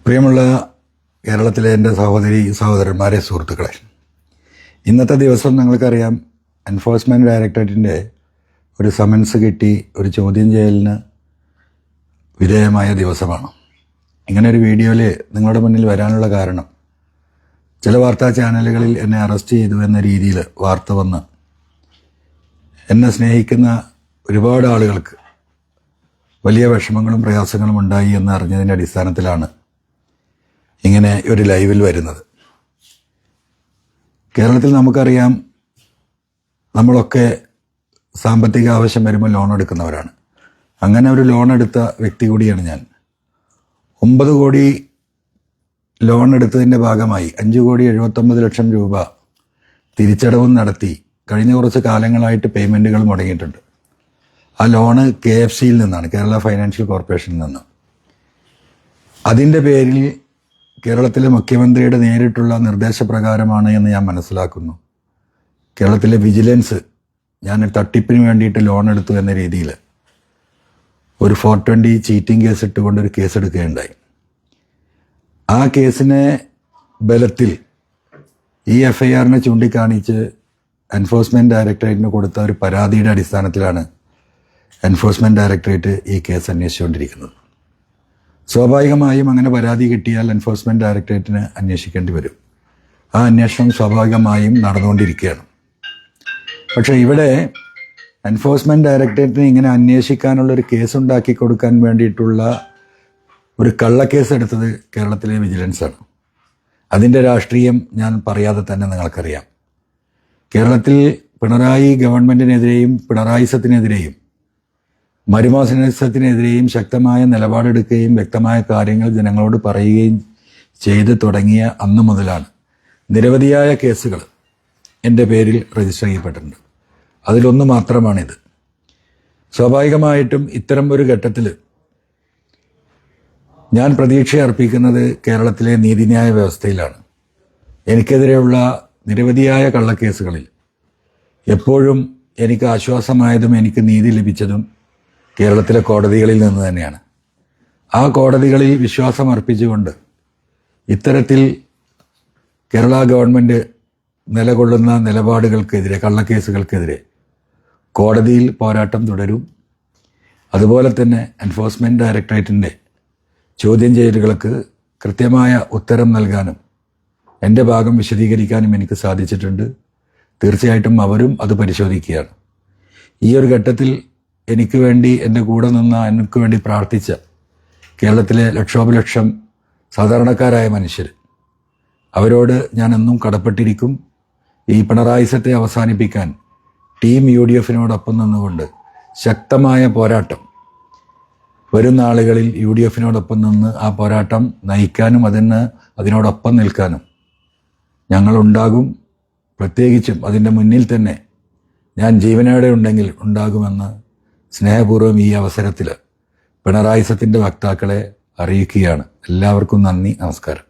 പ്രിയമുള്ള കേരളത്തിലെ എൻ്റെ സഹോദരന്മാരെ, സുഹൃത്തുക്കളെ, ഇന്നത്തെ ദിവസം നിങ്ങൾക്കറിയാം, എൻഫോഴ്സ്മെൻറ്റ് ഡയറക്ടറേറ്റിൻ്റെ ഒരു സമൻസ് കിട്ടി ഒരു ചോദ്യം ചെയ്യലിന് വിധേയമായ ദിവസമാണ്. ഇങ്ങനെ ഒരു വീഡിയോയിൽ നിങ്ങളുടെ മുന്നിൽ വരാനുള്ള കാരണം, ചില വാർത്താ ചാനലുകളിൽ എന്നെ അറസ്റ്റ് ചെയ്തു എന്ന രീതിയിൽ വാർത്ത വന്ന് എന്നെ സ്നേഹിക്കുന്ന ഒരുപാട് ആളുകൾക്ക് വലിയ വിഷമങ്ങളും പ്രയാസങ്ങളും ഉണ്ടായി എന്ന് അറിഞ്ഞതിൻ്റെ അടിസ്ഥാനത്തിലാണ് ഇങ്ങനെ ഒരു ലൈവിൽ വരുന്നത്. കേരളത്തിൽ നമുക്കറിയാം, നമ്മളൊക്കെ സാമ്പത്തിക ആവശ്യം വരുമ്പോൾ ലോൺ എടുക്കുന്നവരാണ്. അങ്ങനെ ഒരു ലോൺ എടുത്ത വ്യക്തി കൂടിയാണ് ഞാൻ. 9 കോടി ലോൺ എടുത്തതിൻ്റെ ഭാഗമായി 5,79,00,000 രൂപ തിരിച്ചടവും നടത്തി കഴിഞ്ഞ കുറച്ച് കാലങ്ങളായിട്ട് പേയ്മെൻറ്റുകൾ മുടങ്ങിയിട്ടുണ്ട്. ആ ലോണ് KFCയിൽ നിന്നാണ്, കേരള ഫൈനാൻഷ്യൽ കോർപ്പറേഷനിൽ നിന്ന്. അതിൻ്റെ പേരിൽ കേരളത്തിലെ മുഖ്യമന്ത്രിയുടെ നേരിട്ടുള്ള നിർദ്ദേശപ്രകാരമാണ് എന്ന് ഞാൻ മനസ്സിലാക്കുന്നു. കേരളത്തിലെ വിജിലൻസ് ഞാൻ തട്ടിപ്പിന് വേണ്ടിയിട്ട് ലോൺ എടുത്തു എന്ന രീതിയിൽ ഒരു 420 ചീറ്റിംഗ് കേസ് ഇട്ടുകൊണ്ടൊരു കേസെടുക്കുകയുണ്ടായി. ആ കേസിനെ ബലത്തിൽ ഈ FIRനെ ചൂണ്ടിക്കാണിച്ച് എൻഫോഴ്സ്മെൻറ്റ് ഡയറക്ടറേറ്റിന് കൊടുത്ത ഒരു പരാതിയുടെ അടിസ്ഥാനത്തിലാണ് എൻഫോഴ്സ്മെൻറ്റ് ഡയറക്ടറേറ്റ് ഈ കേസ് അന്വേഷിച്ചുകൊണ്ടിരിക്കുന്നത്. സ്വാഭാവികമായും അങ്ങനെ പരാതി കിട്ടിയാൽ എൻഫോഴ്സ്മെൻറ്റ് ഡയറക്ടറേറ്റിന് അന്വേഷിക്കേണ്ടി വരും. ആ അന്വേഷണം സ്വാഭാവികമായും നടന്നുകൊണ്ടിരിക്കുകയാണ്. പക്ഷേ ഇവിടെ എൻഫോഴ്സ്മെൻറ്റ് ഡയറക്ടറേറ്റിന് ഇങ്ങനെ അന്വേഷിക്കാനുള്ളൊരു കേസുണ്ടാക്കി കൊടുക്കാൻ വേണ്ടിയിട്ടുള്ള ഒരു കള്ളക്കേസ് എടുത്തത് കേരളത്തിലെ വിജിലൻസാണ്. അതിൻ്റെ രാഷ്ട്രീയം ഞാൻ പറയാതെ തന്നെ നിങ്ങൾക്കറിയാം. കേരളത്തിൽ പിണറായി ഗവൺമെൻറ്റിനെതിരെയും പിണറായിസത്തിനെതിരെയും മരുമാസനത്തിനെതിരെയും ശക്തമായ നിലപാടെടുക്കുകയും വ്യക്തമായ കാര്യങ്ങൾ ജനങ്ങളോട് പറയുകയും ചെയ്ത് തുടങ്ങിയ അന്നു മുതലാണ് നിരവധിയായ കേസുകൾ എൻ്റെ പേരിൽ രജിസ്റ്റർ ചെയ്യപ്പെട്ടിട്ടുണ്ട്. അതിലൊന്ന് മാത്രമാണിത്. സ്വാഭാവികമായിട്ടും ഇത്തരം ഒരു ഘട്ടത്തിൽ ഞാൻ പ്രതീക്ഷ അർപ്പിക്കുന്നത് കേരളത്തിലെ നീതിന്യായ വ്യവസ്ഥയിലാണ്. എനിക്കെതിരെയുള്ള നിരവധിയായ കള്ളക്കേസുകളിൽ എപ്പോഴും എനിക്ക് ആശ്വാസമായതും എനിക്ക് നീതി ലഭിച്ചതും കേരളത്തിലെ കോടതികളിൽ നിന്ന് തന്നെയാണ്. ആ കോടതികളിൽ വിശ്വാസം അർപ്പിച്ചുകൊണ്ട് ഇത്തരത്തിൽ കേരള ഗവൺമെൻറ് നിലകൊള്ളുന്ന നിലപാടുകൾക്കെതിരെ, കള്ളക്കേസുകൾക്കെതിരെ കോടതിയിൽ പോരാട്ടം തുടരും. അതുപോലെ തന്നെ എൻഫോഴ്സ്മെൻറ്റ് ഡയറക്ടറേറ്റിൻ്റെ ചോദ്യം ചെയ്യലുകൾക്ക് കൃത്യമായ ഉത്തരം നൽകാനും എൻ്റെ ഭാഗം വിശദീകരിക്കാനും എനിക്ക് സാധിച്ചിട്ടുണ്ട്. തീർച്ചയായിട്ടും അവരും അത് പരിശോധിക്കുകയാണ്. ഈ ഒരു ഘട്ടത്തിൽ എനിക്ക് വേണ്ടി എൻ്റെ കൂടെ നിന്ന് എനിക്ക് വേണ്ടി പ്രാർത്ഥിച്ച കേരളത്തിലെ ലക്ഷോപലക്ഷം സാധാരണക്കാരായ മനുഷ്യർ, അവരോട് ഞാൻ എന്നും കടപ്പെട്ടിരിക്കും. ഈ പിണറായിസത്തെ അവസാനിപ്പിക്കാൻ ടീം UDFനോടൊപ്പം നിന്നുകൊണ്ട് ശക്തമായ പോരാട്ടം വരും നാളുകളിൽ UDFനോടൊപ്പം നിന്ന് ആ പോരാട്ടം നയിക്കാനും അതിനോടൊപ്പം നിൽക്കാനും ഞങ്ങളുണ്ടാകും. പ്രത്യേകിച്ചും അതിൻ്റെ മുന്നിൽ തന്നെ ഞാൻ ജീവനോടെ ഉണ്ടെങ്കിൽ ഉണ്ടാകുമെന്ന് സ്നേഹപൂർവ്വം ഈ അവസരത്തിൽ പിണറായിസത്തിൻ്റെ വക്താക്കളെ അറിയിക്കുകയാണ്. എല്ലാവർക്കും നന്ദി, നമസ്കാരം.